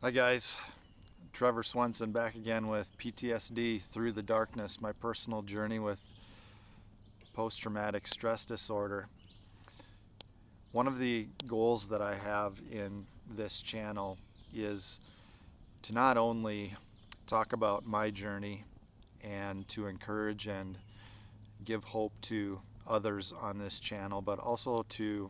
Hi guys, Trevor Swenson back again with PTSD Through the Darkness, my personal journey with post-traumatic stress disorder. One of the goals that I have in this channel is to not only talk about my journey and to encourage and give hope to others on this channel, but also to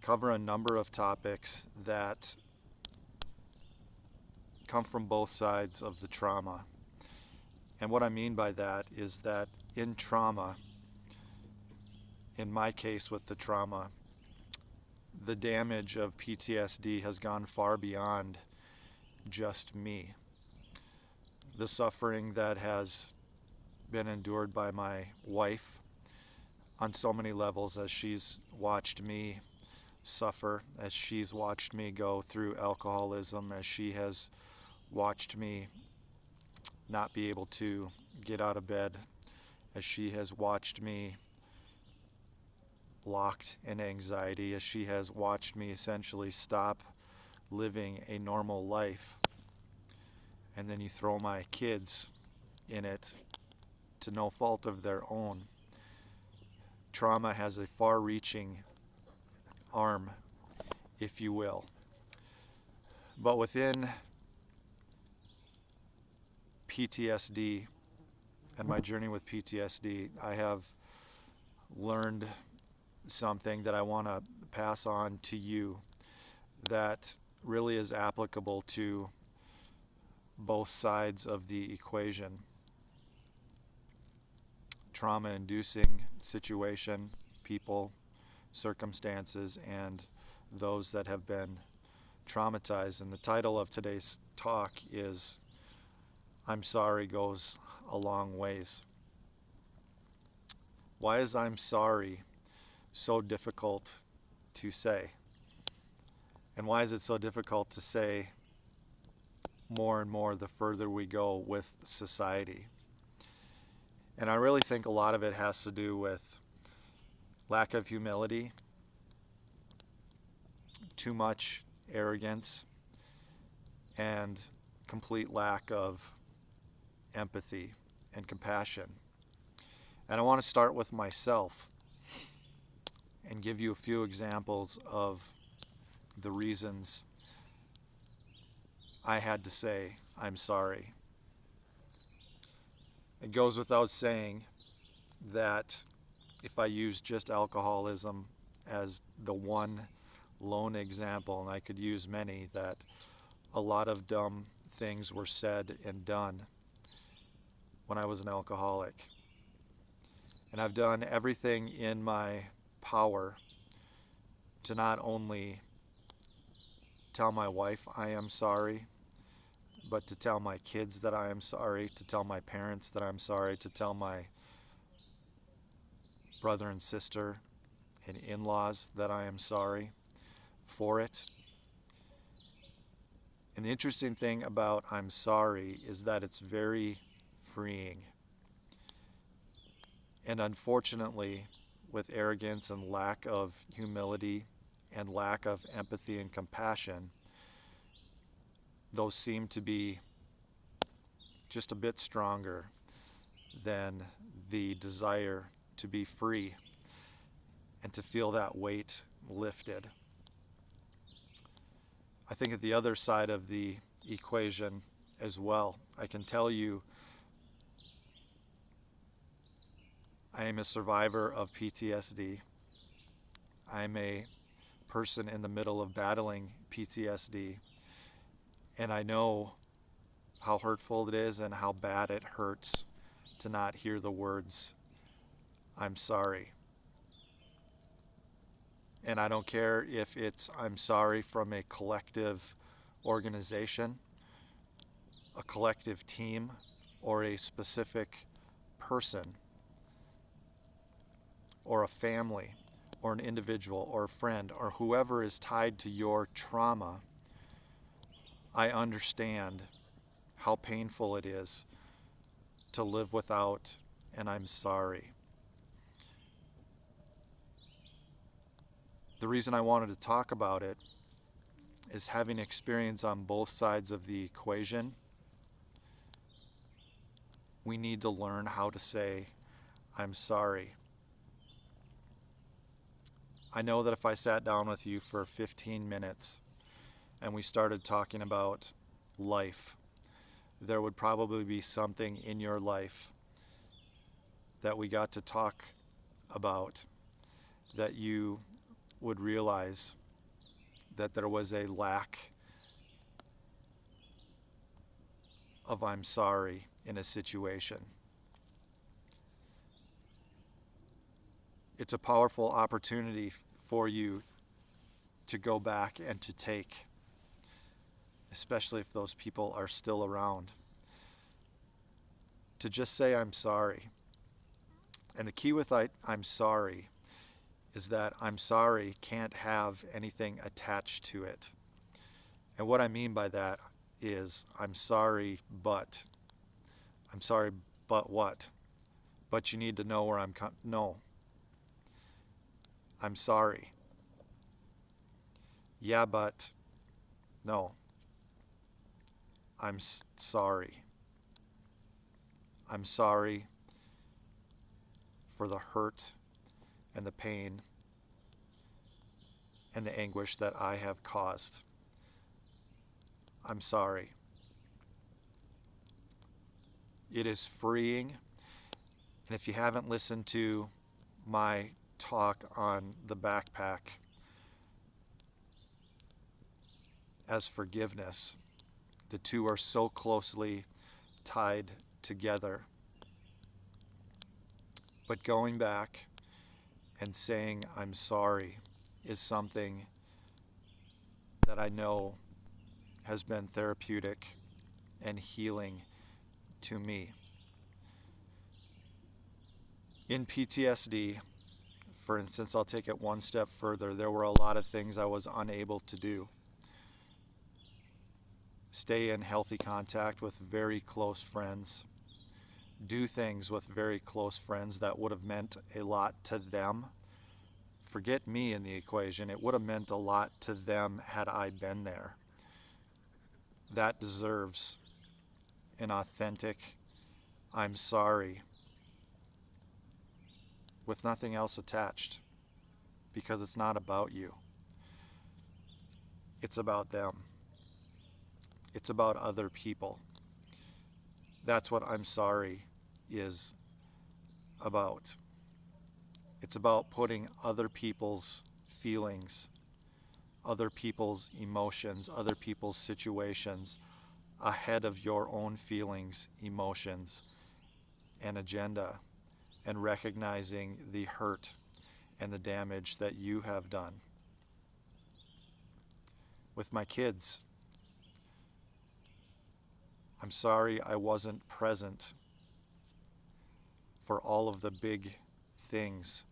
cover a number of topics that come from both sides of the trauma. And what I mean by that is that in trauma, in my case with the trauma, the damage of PTSD has gone far beyond just me. The suffering that has been endured by my wife on so many levels, as she's watched me suffer, as she's watched me go through alcoholism, as she has watched me not be able to get out of bed, as she has watched me locked in anxiety, as she has watched me essentially stop living a normal life. And then you throw my kids in it to no fault of their own. Trauma has a far-reaching arm, if you will. But within PTSD and my journey with PTSD, I have learned something that I want to pass on to you that really is applicable to both sides of the equation. Trauma-inducing situation, people, circumstances, and those that have been traumatized. And the title of today's talk is I'm Sorry Goes a Long Ways. Why is I'm sorry so difficult to say? And why is it so difficult to say more and more the further we go with society? And I really think a lot of it has to do with lack of humility, too much arrogance, and complete lack of empathy and compassion. And I want to start with myself and give you a few examples of the reasons I had to say I'm sorry. It goes without saying that if I use just alcoholism as the one lone example, and I could use many, that a lot of dumb things were said and done when I was an alcoholic. And I've done everything in my power to not only tell my wife I am sorry, but to tell my kids that I am sorry, to tell my parents that I'm sorry, to tell my brother and sister and in-laws that I am sorry for it. And the interesting thing about I'm sorry is that it's very freeing. And unfortunately, with arrogance and lack of humility and lack of empathy and compassion, those seem to be just a bit stronger than the desire to be free and to feel that weight lifted. I think at the other side of the equation as well, I can tell you I am a survivor of PTSD. I'm a person in the middle of battling PTSD, and I know how hurtful it is and how bad it hurts to not hear the words, I'm sorry. And I don't care if it's I'm sorry from a collective organization, a collective team, or a specific person, or a family, or an individual, or a friend, or whoever is tied to your trauma. I understand how painful it is to live without an I'm sorry. The reason I wanted to talk about it is having experience on both sides of the equation, we need to learn how to say, I'm sorry. I know that if I sat down with you for 15 minutes and we started talking about life, there would probably be something in your life that we got to talk about that you would realize that there was a lack of I'm sorry in a situation. It's a powerful opportunity for you to go back and to take, especially if those people are still around, to just say I'm sorry. And the key with I'm sorry is that I'm sorry can't have anything attached to it. And what I mean by that is I'm sorry, but what? But you need to know where no. I'm sorry. Yeah, but no. I'm sorry. I'm sorry for the hurt and the pain and the anguish that I have caused. I'm sorry. It is freeing. And if you haven't listened to my talk on the backpack as forgiveness, the two are so closely tied together. But going back and saying I'm sorry is something that I know has been therapeutic and healing to me. In PTSD, for instance, I'll take it one step further. There were a lot of things I was unable to do. Stay in healthy contact with very close friends. Do things with very close friends that would have meant a lot to them. Forget me in the equation. It would have meant a lot to them had I been there. That deserves an authentic I'm sorry with nothing else attached, because it's not about you. It's about them. It's about other people. That's what I'm sorry is about. It's about putting other people's feelings, other people's emotions, other people's situations ahead of your own feelings, emotions, and agenda, and recognizing the hurt and the damage that you have done. With my kids, I'm sorry I wasn't present for all of the big things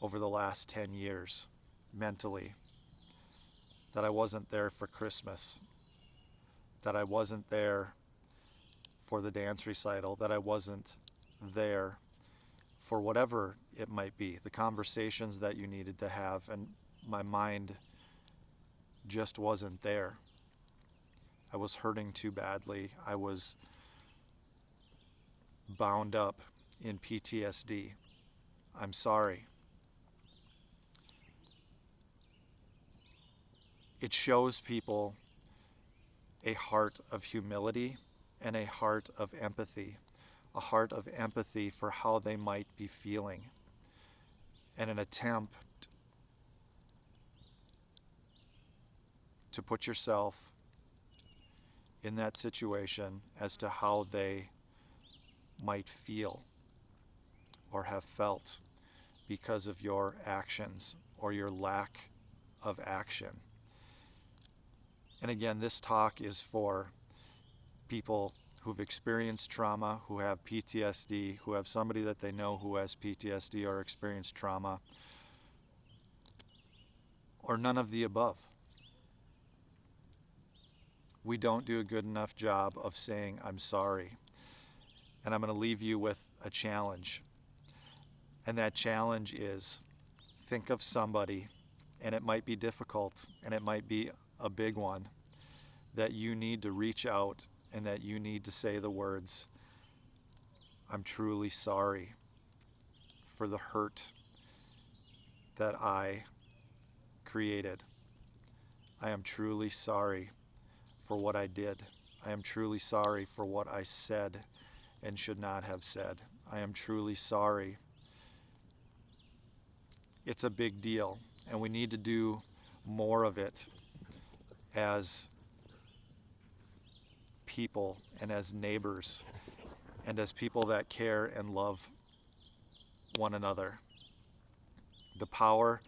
over the last 10 years mentally. That I wasn't there for Christmas. That I wasn't there for the dance recital. That I wasn't there for whatever it might be. The conversations that you needed to have, and my mind just wasn't there. I was hurting too badly. I was bound up in PTSD. I'm sorry. It shows people a heart of humility and a heart of empathy. A heart of empathy for how they might be feeling. And an attempt to put yourself in that situation as to how they might feel or have felt because of your actions or your lack of action. And again, this talk is for people who've experienced trauma, who have PTSD, who have somebody that they know who has PTSD or experienced trauma, or none of the above. We don't do a good enough job of saying, I'm sorry. And I'm going to leave you with a challenge. And that challenge is, think of somebody, and it might be difficult, and it might be a big one, that you need to reach out and that you need to say the words, I'm truly sorry for the hurt that I created. I am truly sorry for what I did. I am truly sorry for what I said and should not have said. I am truly sorry. It's a big deal, and we need to do more of it as people and as neighbors and as people that care and love one another. The power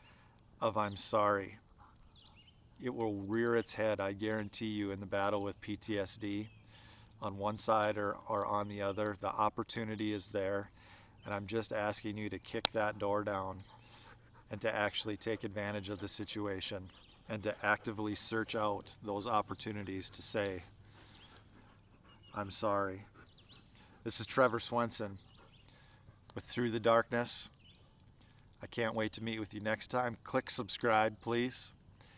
of I'm sorry. It will rear its head, I guarantee you, in the battle with PTSD on one side or on the other. The opportunity is there, and I'm just asking you to kick that door down and to actually take advantage of the situation and to actively search out those opportunities to say, I'm sorry. This is Trevor Swenson with Through the Darkness. I can't wait to meet with you next time. Click subscribe, please.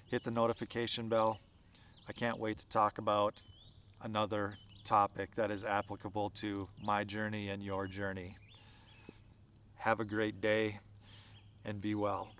Hit the notification bell. I can't wait to talk about another topic that is applicable to my journey and your journey. Have a great day and be well.